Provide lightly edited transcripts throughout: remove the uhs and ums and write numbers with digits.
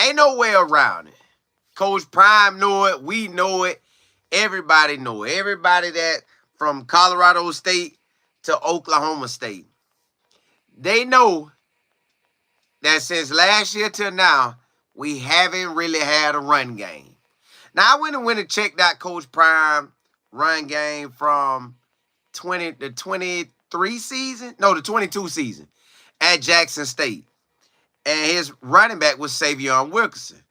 Ain't no way around it. Coach Prime know it. We know it. Everybody know it. Everybody that from Colorado State to Oklahoma State. They know that since last year till now, we haven't really had a run game. Now, I went and checked out Coach Prime run game from the 23 season. No, the 22 season at Jackson State. And his running back was Savion Wilkerson.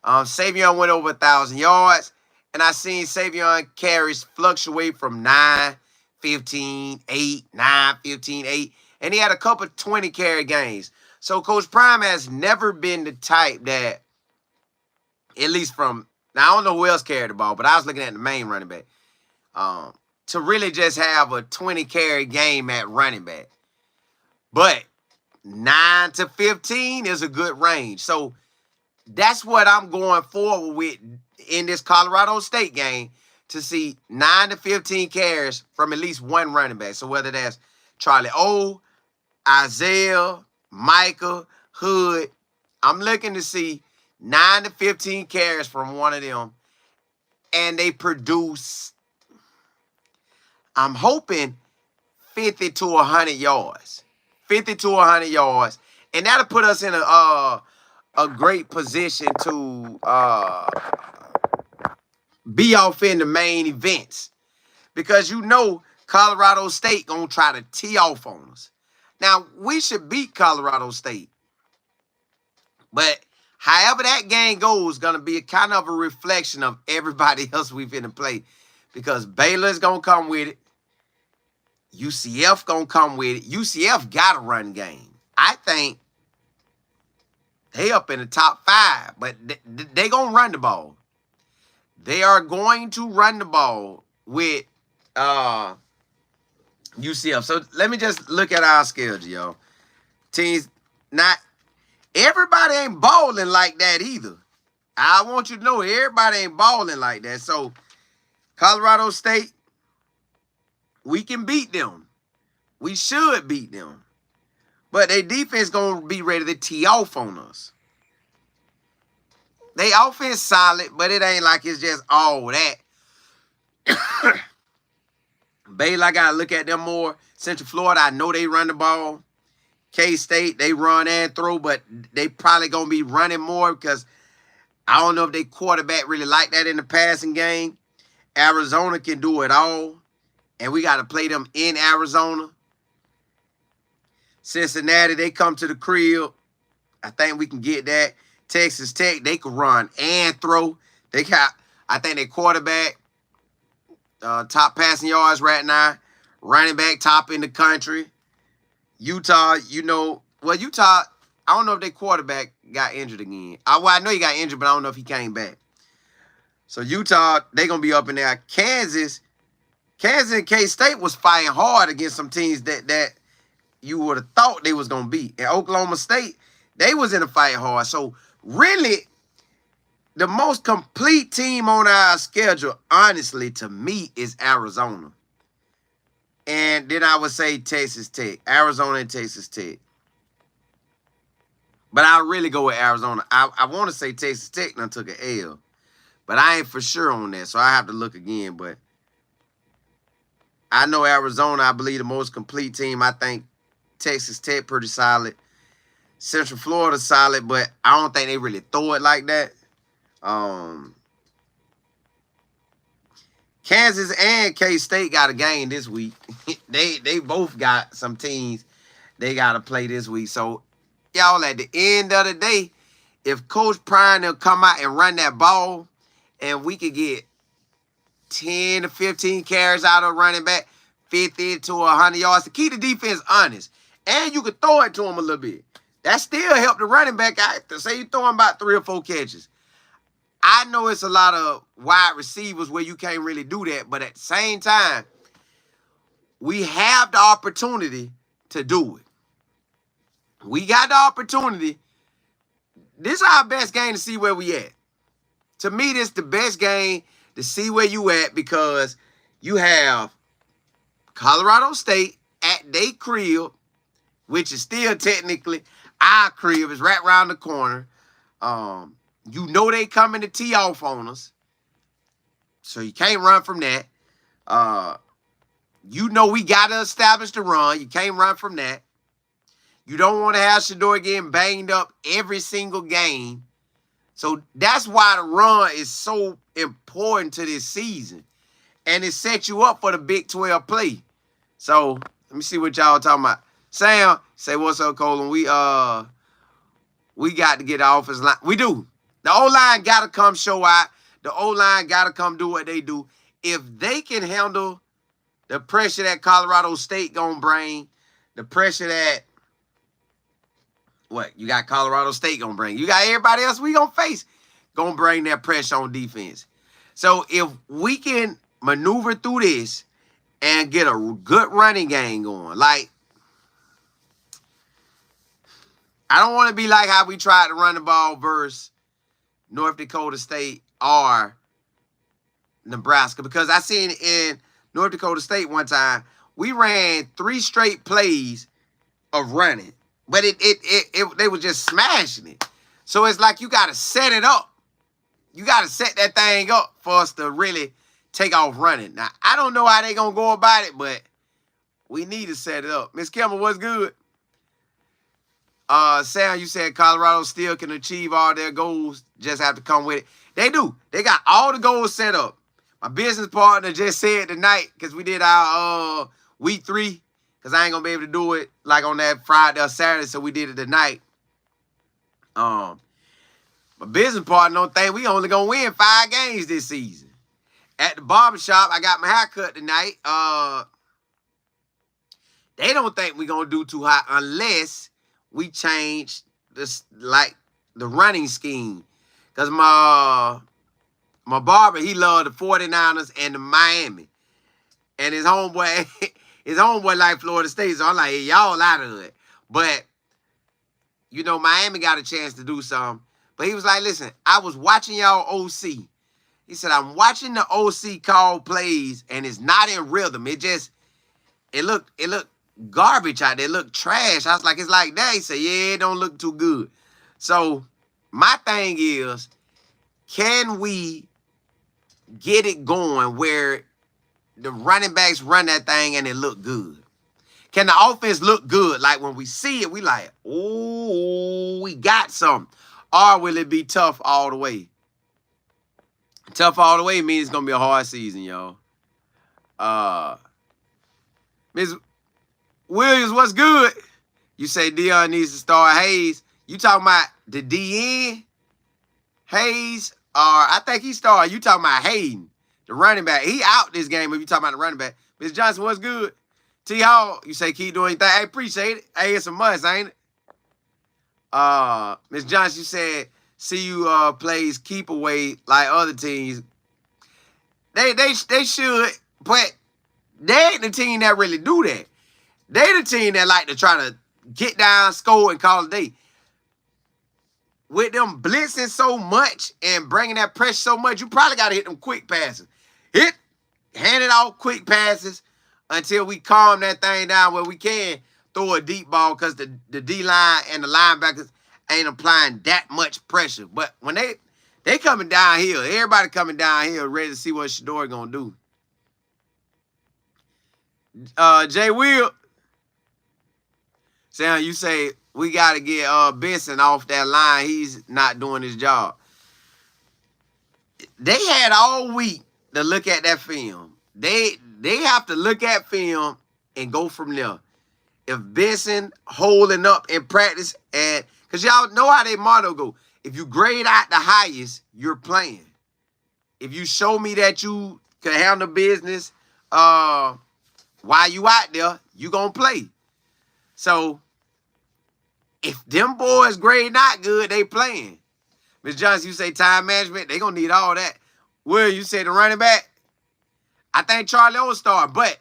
Savion went over 1,000 yards. And I seen Savion carries fluctuate from 9, 15, 8, 9, 15, 8. And he had a couple 20 carry games. So Coach Prime has never been the type that, at least from, now I don't know who else carried the ball, but I was looking at the main running back, to really just have a 20 carry game at running back. But 9 to 15 is a good range. So that's what I'm going forward with in this Colorado State game, to see 9 to 15 carries from at least one running back. So whether that's Charlie O, Isaiah, Micah, Hood, I'm looking to see 9 to 15 carries from one of them. And they produce, I'm hoping, 50 to 100 yards. 50 to 100 yards. And that'll put us in a great position to be off in the main events. Because you know Colorado State going to try to tee off on us. Now, we should beat Colorado State. But however that game goes, going to be a kind of a reflection of everybody else we've been to play. Because Baylor's going to come with it. UCF going to come with it. UCF got a run game. I think they up in the top 5. But they going to run the ball. They are going to run the ball with UCF. So let me just look at our schedule, yo. Teams, not everybody ain't balling like that either. I want you to know everybody ain't balling like that. So Colorado State, we can beat them. We should beat them. But their defense going to be ready to tee off on us. They offense solid, but it ain't like it's just all that. Baylor, I got to look at them more. Central Florida, I know they run the ball. K-State, they run and throw, but they probably going to be running more because I don't know if they quarterback really like that in the passing game. Arizona can do it all, and we got to play them in Arizona. Cincinnati, they come to the crib. I think we can get that. Texas Tech, they can run and throw. They got, I think, their quarterback, top passing yards right now. Running back, top in the country. Utah, you know, well, Utah, I don't know if their quarterback got injured again. I know he got injured, but I don't know if he came back. So Utah, they going to be up in there. Kansas and K-State was fighting hard against some teams that you would have thought they was going to beat. And Oklahoma State, they was in a fight hard. So really, the most complete team on our schedule, honestly, to me, is Arizona. And then I would say Texas Tech. Arizona and Texas Tech. But I really go with Arizona. I want to say Texas Tech done took an L. But I ain't for sure on that, so I have to look again. But I know Arizona, I believe, the most complete team. I think Texas Tech pretty solid. Central Florida solid, but I don't think they really throw it like that. Kansas and K-State got a game this week. they both got some teams they got to play this week. So, y'all, at the end of the day, if Coach Prime will come out and run that ball and we could get 10 to 15 carries out of running back, 50 to 100 yards to keep the defense honest, and you could throw it to them a little bit, that still helped the running back out. To say you throw him about 3 or 4 catches. I know it's a lot of wide receivers where you can't really do that, but at the same time, we have the opportunity to do it. We got the opportunity. This is our best game to see where we at. To me, this is the best game to see where you at because you have Colorado State at their crib, which is still technically our crib. It's right around the corner. You know they coming to tee off on us. So you can't run from that. You know we got to establish the run. You can't run from that. You don't want to have Shador getting banged up every single game. So that's why the run is so important to this season. And it sets you up for the Big 12 play. So let me see what y'all talking about. Sam, say what's up, Colin? We got to get the offensive line. We do. The O-line got to come show out. The O-line got to come do what they do. If they can handle the pressure that Colorado State gonna bring, the pressure that you got Colorado State gonna bring. You got everybody else we gonna face gonna bring that pressure on defense. So if we can maneuver through this and get a good running game going, like I don't want to be like how we tried to run the ball versus North Dakota State or Nebraska, because I seen in North Dakota State one time, we ran 3 straight plays of running, but they were just smashing it. So it's like you got to set it up. You got to set that thing up for us to really take off running. Now, I don't know how they going to go about it, but we need to set it up. Miss Kimmel, what's good? Sam, you said Colorado still can achieve all their goals, just have to come with it. They do. They got all the goals set up. My business partner just said tonight, because we did our week 3, because I ain't going to be able to do it like on that Friday or Saturday, so we did it tonight. My business partner don't think we only going to win 5 games this season. At the barbershop, I got my hair cut tonight. They don't think we're going to do too hot unless we change this, like the running scheme. Because my barber, he loved the 49ers and the Miami. And his homeboy like Florida State. So I'm like, hey, y'all out of it. But, you know, Miami got a chance to do something. But he was like, listen, I was watching y'all OC. He said, I'm watching the OC call plays, and it's not in rhythm. It looked garbage out there. It looked trash. I was like, it's like that. He said, yeah, it don't look too good. So my thing is, can we get it going where the running backs run that thing and it look good? Can the offense look good? Like when we see it, we like, oh, we got something. Or will it be tough all the way? Tough all the way means it's going to be a hard season, y'all. Ms. Williams, what's good? You say Deion needs to start Hayes. You talking about the DN? Hayes? I think he started. You talking about Hayden, the running back. He out this game if you talking about the running back. Ms. Johnson, what's good? T. Hall, you say keep doing anything. I appreciate it. Hey, it's a must, ain't it? Ms. Johnson, you said CU plays keep away like other teams. They should, but they ain't the team that really do that. They the team that like to try to get down, score, and call it a day. With them blitzing so much and bringing that pressure so much, you probably got to hit them quick passes. Hand it off quick passes until we calm that thing down where we can throw a deep ball, because the D-line and the linebackers ain't applying that much pressure. But when they coming down here, everybody coming down here ready to see what Shador going to do. Jay Will, Sam, you say we got to get Benson off that line. He's not doing his job. They had all week to look at that film. They have to look at film and go from there. If Benson holding up in practice, and because y'all know how they motto go, if you grade out the highest, you're playing. If you show me that you can handle business while you out there, you gonna play. So if them boys grade not good, they playing. Ms. Johnson, you say time management, they gonna need all that. Will, you say the running back? I think Charlie O start, but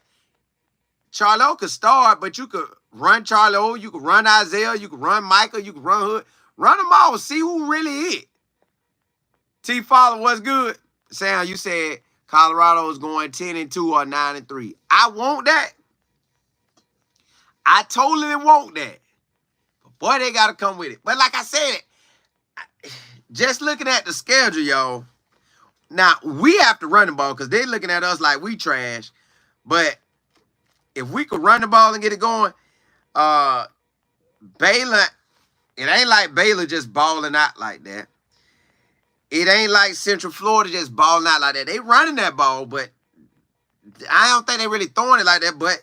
Charlie O could start, but you could run Charlie O, you could run Isaiah, you could run Michael, you could run Hood. Run them all, see who really it. T. Fowler, what's good? Sam, you said Colorado is going 10-2 or 9-3. I want that. I totally want that. But boy, they got to come with it. But like I said, just looking at the schedule, y'all. Now, we have to run the ball because they're looking at us like we trash. But if we could run the ball and get it going, Baylor, it ain't like Baylor just balling out like that. It ain't like Central Florida just balling out like that. They running that ball, but I don't think they really throwing it like that. But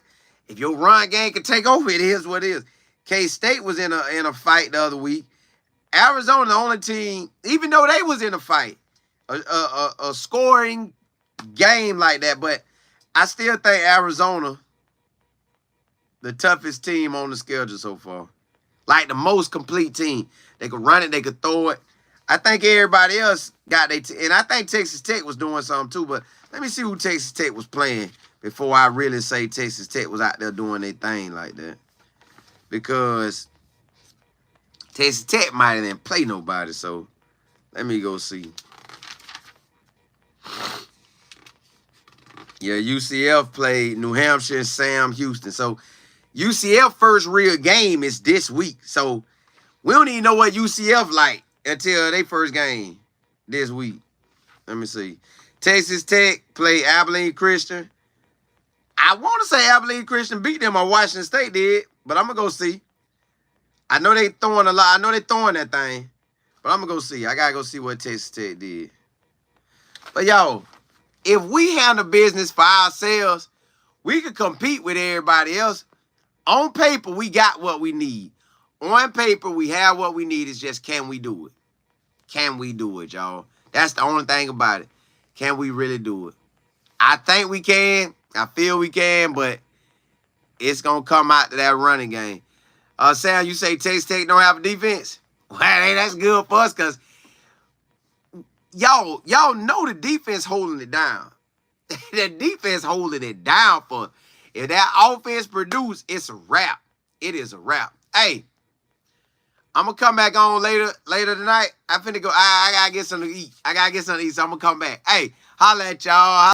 if your run game can take over, it is what it is. K-State was in a fight the other week. Arizona, the only team, even though they was in a fight, a scoring game like that, but I still think Arizona, the toughest team on the schedule so far. Like the most complete team. They could run it, they could throw it. I think everybody else got and I think Texas Tech was doing something too, but let me see who Texas Tech was playing before I really say Texas Tech was out there doing their thing like that. Because Texas Tech might have didn't play nobody, so let me go see. Yeah, UCF played New Hampshire and Sam Houston. So UCF first real game is this week. So we don't even know what UCF like until their first game this week. Let me see. Texas Tech played Abilene Christian. I want to say Abilene Christian beat them or Washington State did, but I'm going to go see. I know they throwing a lot. I know they throwing that thing, but I'm going to go see. I got to go see what Texas Tech did. But, y'all, if we handle business for ourselves, we could compete with everybody else. On paper, we got what we need. On paper, we have what we need. It's just, can we do it? Can we do it, y'all? That's the only thing about it. Can we really do it? I think we can. I feel we can, but it's going to come out to that running game. Sam, you say Texas Tech don't have a defense? Well, hey, that's good for us because y'all know the defense holding it down. The defense holding it down for us. If that offense produce, it's a wrap. It is a wrap. Hey, I'm going to come back on later tonight. I finna go. I got to get something to eat. So I'm going to come back. Hey, holla at y'all.